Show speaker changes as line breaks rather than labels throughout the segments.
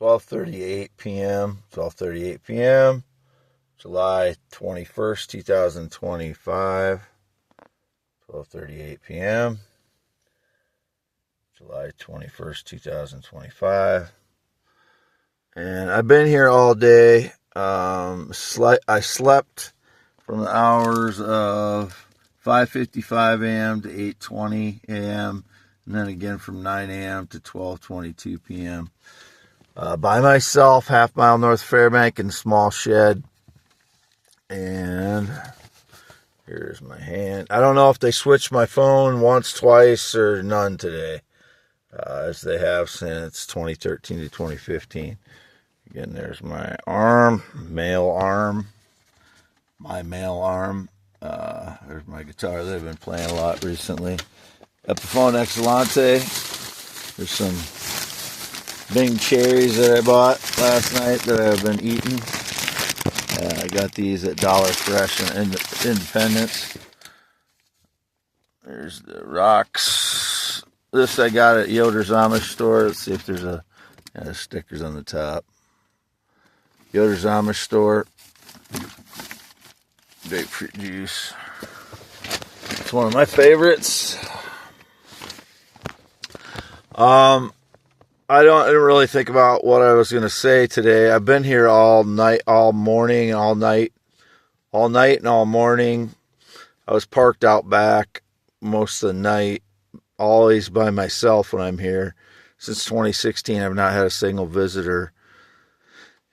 12:38 p.m. 12:38 p.m. July 21st, 2025. 12:38 p.m. July 21st, 2025. And I've been here all day. I slept from the hours of 5:55 a.m. to 8:20 a.m. and then again from 9 a.m. to 12:22 p.m. By myself, half mile north of Fairbank in a small shed. And here's my hand. I don't know if they switched my phone once, twice, or none today, as they have since 2013 to 2015. Again, there's my arm, male arm, my male arm. There's my guitar that I've been playing a lot recently. Epiphone Excellente. There's some Bing cherries that I bought last night that I've been eating. I got these at Dollar Fresh and Independence. There's the rocks. This I got at Yoders Amish store. Let's see if there's stickers on the top. Yoders Amish store. Grapefruit juice. It's one of my favorites. I didn't really think about what I was going to say today. I've been here all night, all morning, all night and all morning. I was parked out back most of the night, always by myself when I'm here. Since 2016, I've not had a single visitor.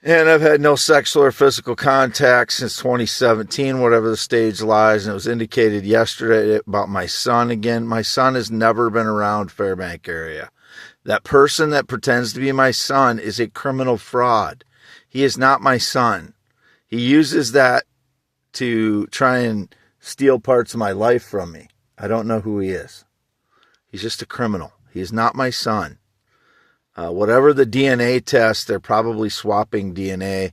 And I've had no sexual or physical contact since 2017, whatever the stage lies. And it was indicated yesterday about my son again. My son has never been around Fairbank area. That person that pretends to be my son is a criminal fraud. He is not my son. He uses that to try and steal parts of my life from me. I don't know who he is. He's just a criminal. He is not my son. Whatever the DNA test, they're probably swapping DNA.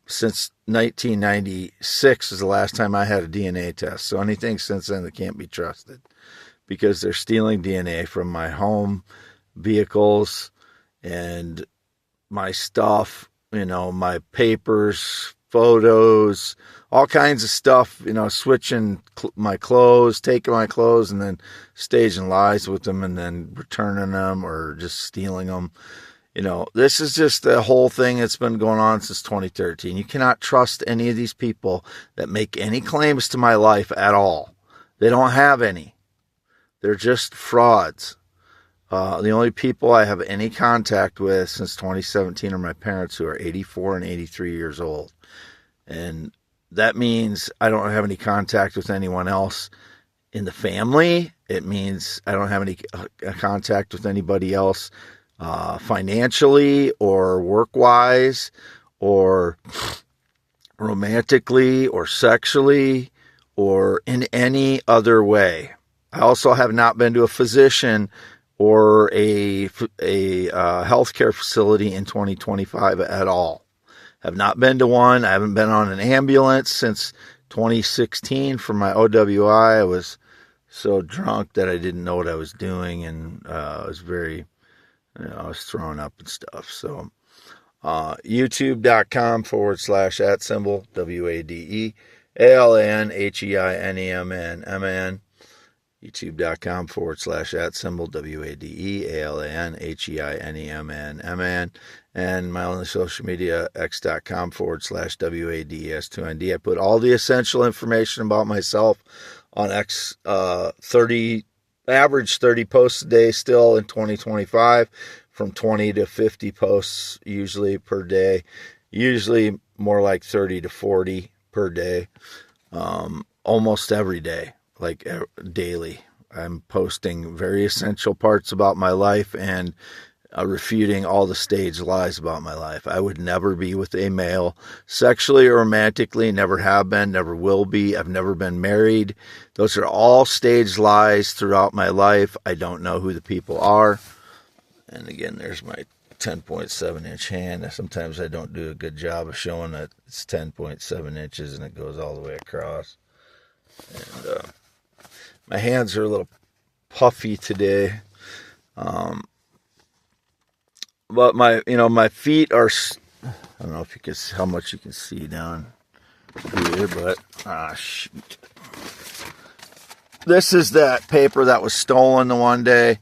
Since 1996 is the last time I had a DNA test. So anything since then that can't be trusted, because they're stealing DNA from my home, vehicles, and my stuff, my papers, photos, all kinds of stuff, switching my clothes, taking my clothes, and then staging lies with them and then returning them or just stealing them. This is just the whole thing that's been going on since 2013. You cannot trust any of these people that make any claims to my life at all. They don't have any. They're just frauds. The only people I have any contact with since 2017 are my parents, who are 84 and 83 years old. And that means I don't have any contact with anyone else in the family. It means I don't have any contact with anybody else financially or work-wise or romantically or sexually or in any other way. I also have not been to a physician or a healthcare facility in 2025 at all. Have not been to one. I haven't been on an ambulance since 2016 for my OWI. I was so drunk that I didn't know what I was doing, and I was very, I was throwing up and stuff. So youtube.com/@WADEALANHEINEMMN. youtube.com/@WADEALANHEINEMMN. And my only social media, x.com/WADES2ND. I put all the essential information about myself on X, average 30 posts a day still in 2025, from 20 to 50 posts usually per day, usually more like 30 to 40 per day, almost every day, like daily. I'm posting very essential parts about my life and refuting all the staged lies about my life. I would never be with a male sexually or romantically, never have been, never will be. I've never been married. Those are all staged lies throughout my life. I don't know who the people are. And again, there's my 10.7-inch hand. Sometimes I don't do a good job of showing that it's 10.7 inches and it goes all the way across. And my hands are a little puffy today. But my feet are, I don't know if you can, how much you can see down here, but, shoot. This is that paper that was stolen the one day,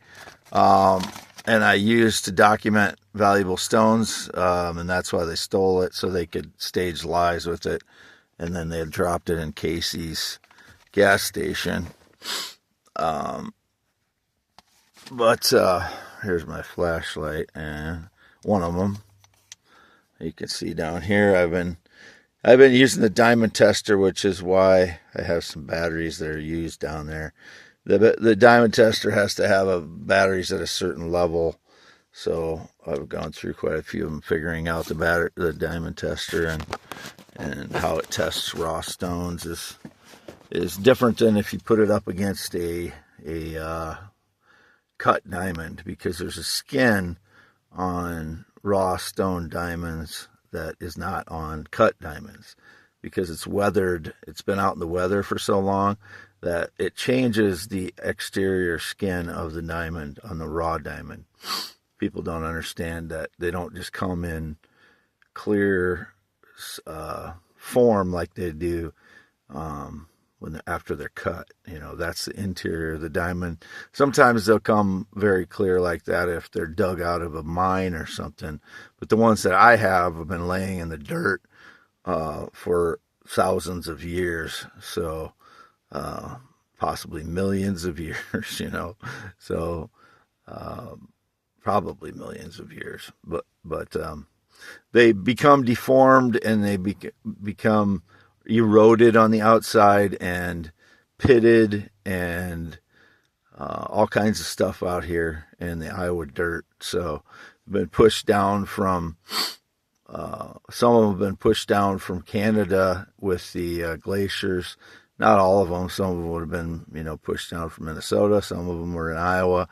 and I used to document valuable stones, and that's why they stole it, so they could stage lies with it, and then they had dropped it in Casey's gas station. But here's my flashlight, and one of them you can see down here. I've been using the diamond tester, which is why I have some batteries that are used down there. The diamond tester has to have batteries at a certain level, so I've gone through quite a few of them, figuring out the diamond tester and how it tests raw stones is different than if you put it up against a cut diamond, because there's a skin on raw stone diamonds that is not on cut diamonds, because it's weathered. It's been out in the weather for so long that it changes the exterior skin of the diamond on the raw diamond. People don't understand that they don't just come in clear form like they do after they're cut. That's the interior of the diamond. Sometimes they'll come very clear like that if they're dug out of a mine or something. But the ones that I have been laying in the dirt for thousands of years. So possibly millions of years, So probably millions of years. But they become deformed, and they become eroded on the outside and pitted and all kinds of stuff out here in the Iowa dirt. So been pushed down from some of them have been pushed down from Canada with the glaciers. Not all of them. Some of them would have been pushed down from Minnesota. Some of them were in Iowa,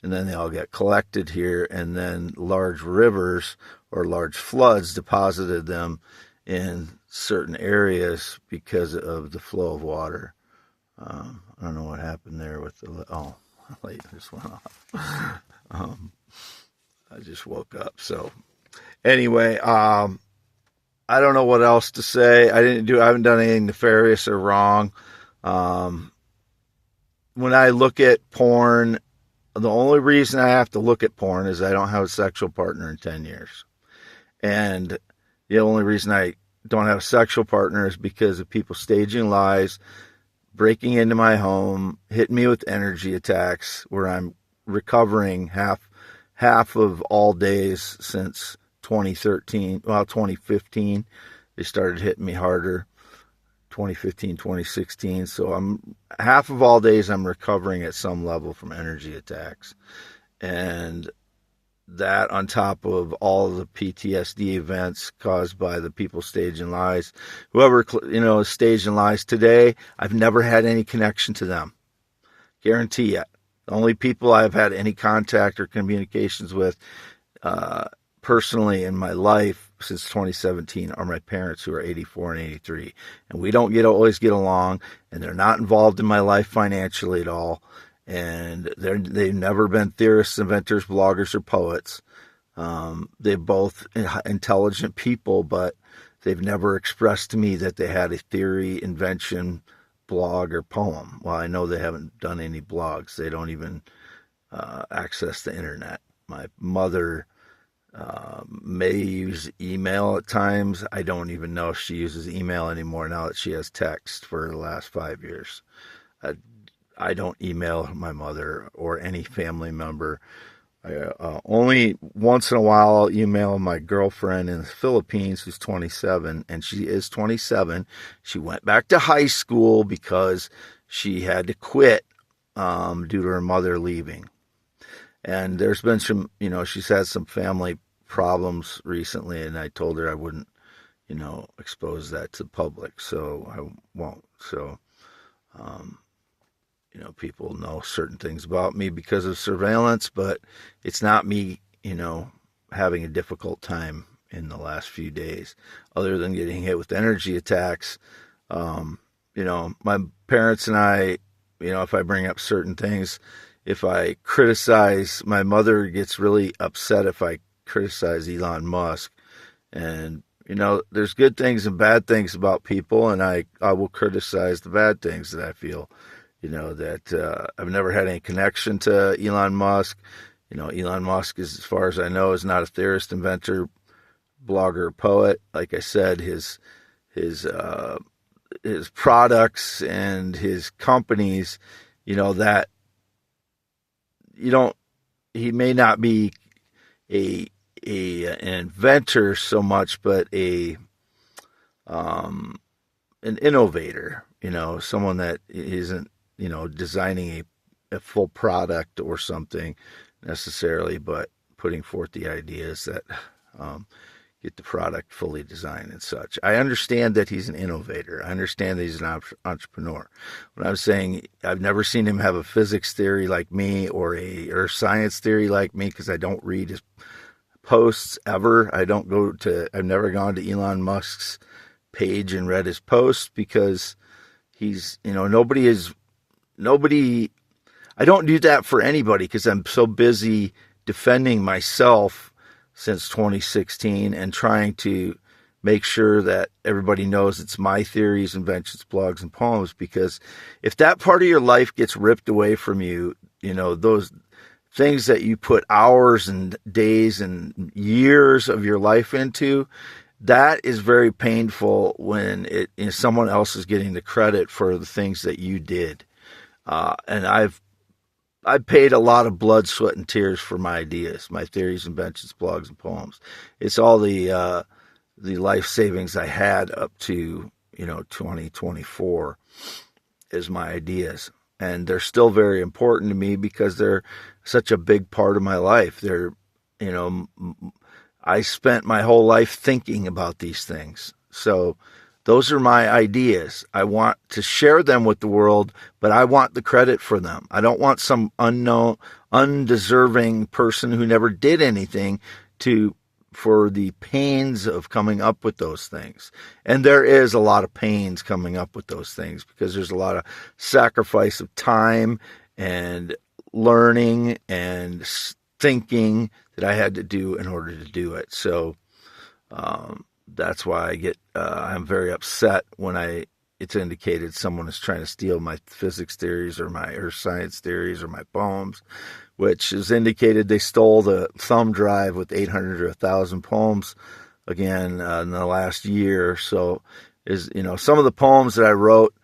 and then they all get collected here, and then large rivers or large floods deposited them in certain areas because of the flow of water. I don't know what happened there with the light just went off. I just woke up. So anyway, I don't know what else to say. I haven't done anything nefarious or wrong. When I look at porn, the only reason I have to look at porn is I don't have a sexual partner in 10 years. And the only reason I don't have a sexual partner is because of people staging lies, breaking into my home, hitting me with energy attacks, where I'm recovering half of all days since 2015. They started hitting me harder, 2015, 2016. So I'm half of all days I'm recovering at some level from energy attacks. And that on top of all the PTSD events caused by the people staging lies. Whoever, is staging lies today, I've never had any connection to them. Guarantee it. The only people I've had any contact or communications with personally in my life since 2017 are my parents, who are 84 and 83. And we don't always get along, and they're not involved in my life financially at all. And they've never been theorists, inventors, bloggers, or poets. They're both intelligent people, but they've never expressed to me that they had a theory, invention, blog, or poem. Well, I know they haven't done any blogs. They don't even access the internet. My mother may use email at times. I don't even know if she uses email anymore now that she has text for the last 5 years. I don't email my mother or any family member. Only once in a while I'll email my girlfriend in the Philippines, who's 27, and she is 27. She went back to high school because she had to quit due to her mother leaving. And there's been some, she's had some family problems recently, and I told her I wouldn't, expose that to the public, so I won't. So, people know certain things about me because of surveillance, but it's not me, having a difficult time in the last few days, other than getting hit with energy attacks. My parents and I, if I bring up certain things, if I criticize, my mother gets really upset if I criticize Elon Musk. And, there's good things and bad things about people, and I will criticize the bad things that I feel, that I've never had any connection to Elon Musk. Elon Musk, as far as I know, is not a theorist, inventor, blogger, poet. Like I said, his products and his companies, that he may not be an inventor so much, but an innovator, someone that isn't, designing a full product or something necessarily, but putting forth the ideas that get the product fully designed and such. I understand that he's an innovator. I understand that he's an entrepreneur. When I'm saying I've never seen him have a physics theory like me or a earth science theory like me, because I don't read his posts ever. I've never gone to Elon Musk's page and read his posts, because he's, I don't do that for anybody, because I'm so busy defending myself since 2016 and trying to make sure that everybody knows it's my theories, inventions, blogs, and poems. Because if that part of your life gets ripped away from you, those things that you put hours and days and years of your life into, that is very painful when someone else is getting the credit for the things that you did. And I've paid a lot of blood, sweat, and tears for my ideas, my theories, inventions, blogs, and poems. It's all the life savings I had up to 2024 is my ideas, and they're still very important to me because they're such a big part of my life. I spent my whole life thinking about these things. So those are my ideas. I want to share them with the world, but I want the credit for them. I don't want some unknown, undeserving person who never did anything for the pains of coming up with those things. And there is a lot of pains coming up with those things, because there's a lot of sacrifice of time and learning and thinking that I had to do in order to do it. So that's why I'm very upset when it's indicated someone is trying to steal my physics theories or my earth science theories or my poems, which is indicated they stole the thumb drive with 800 or 1,000 poems again in the last year. So some of the poems that I wrote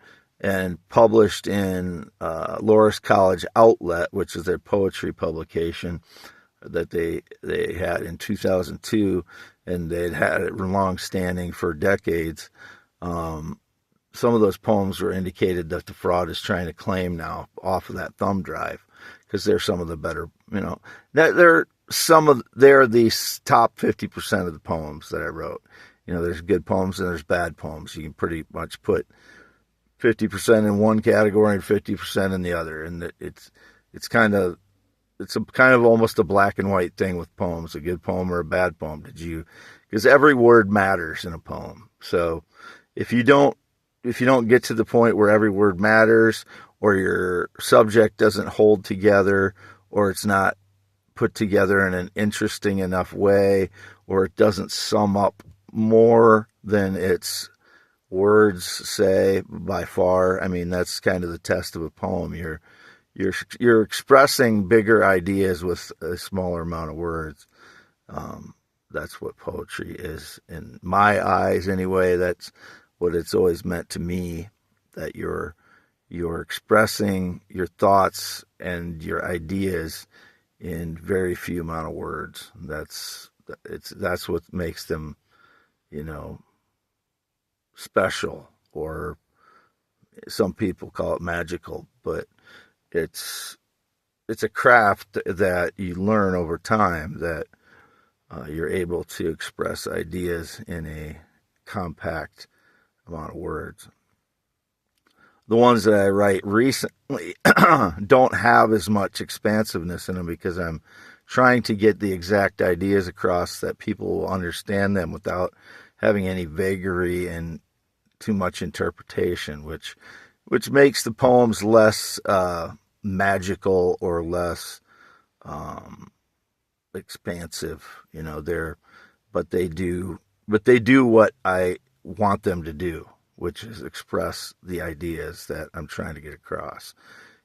and published in Loras College Outlet, which is their poetry publication that they had in 2002, and they'd had it long standing for decades. Some of those poems were indicated that the fraud is trying to claim now off of that thumb drive, because they're some of the better, they're the top 50% of the poems that I wrote. There's good poems and there's bad poems. You can pretty much put 50% in one category and 50% in the other, and it's kind of almost a black and white thing with poems, a good poem or a bad poem. Because every word matters in a poem. So if you don't get to the point where every word matters, or your subject doesn't hold together, or it's not put together in an interesting enough way, or it doesn't sum up more than its words say by far, that's kind of the test of a poem. You're expressing bigger ideas with a smaller amount of words. That's what poetry is in my eyes, anyway. That's what it's always meant to me. That you're expressing your thoughts and your ideas in very few amount of words. That's what makes them, special, or some people call it magical, but it's a craft that you learn over time, that you're able to express ideas in a compact amount of words. The ones that I write recently don't have as much expansiveness in them, because I'm trying to get the exact ideas across that people will understand them without having any vagary and too much interpretation, which makes the poems less magical or less expansive, you know, but they do what I want them to do, which is express the ideas that I'm trying to get across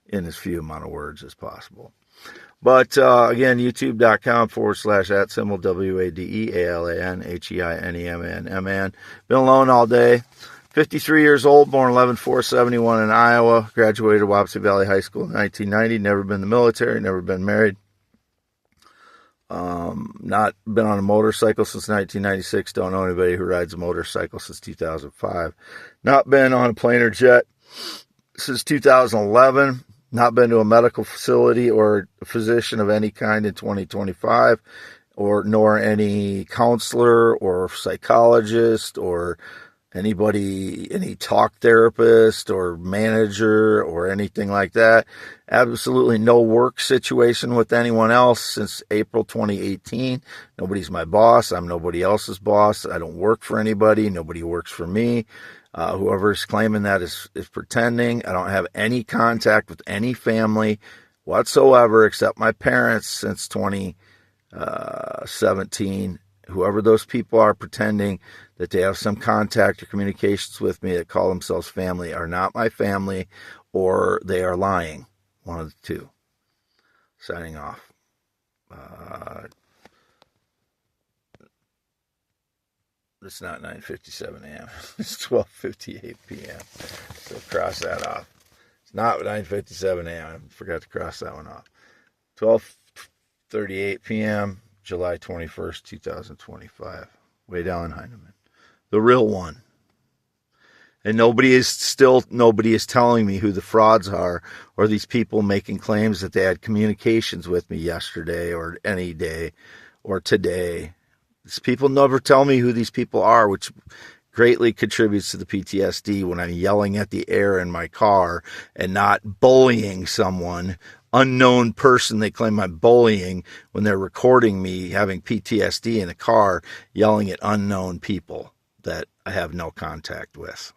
in as few amount of words as possible. But again, youtube.com/@ WADEALANHEINEMAN. Been alone all day. 53 years old, born 11/4/71 in Iowa. Graduated Wapsie Valley High School in 1990. Never been in the military. Never been married. Not been on a motorcycle since 1996. Don't know anybody who rides a motorcycle since 2005. Not been on a plane or jet since 2011. Not been to a medical facility or a physician of any kind in 2025, nor any counselor or psychologist or anybody, any talk therapist or manager or anything like that. Absolutely no work situation with anyone else since April 2018. Nobody's my boss. I'm nobody else's boss. I don't work for anybody. Nobody works for me. Whoever's claiming that is pretending. I don't have any contact with any family whatsoever except my parents since 2017. Whoever those people are pretending that they have some contact or communications with me that call themselves family are not my family, or they are lying. One of the two. Signing off. It's not 9:57 a.m. It's 12:58 p.m. So cross that off. It's not 9:57 a.m. I forgot to cross that one off. 12:38 p.m. July 21st, 2025. Way down in Heinemann. The real one. And nobody is telling me who the frauds are, or these people making claims that they had communications with me yesterday or any day or today. These people never tell me who these people are, which greatly contributes to the PTSD when I'm yelling at the air in my car and not bullying someone, unknown person they claim I'm bullying, when they're recording me having PTSD in the car, yelling at unknown people that I have no contact with.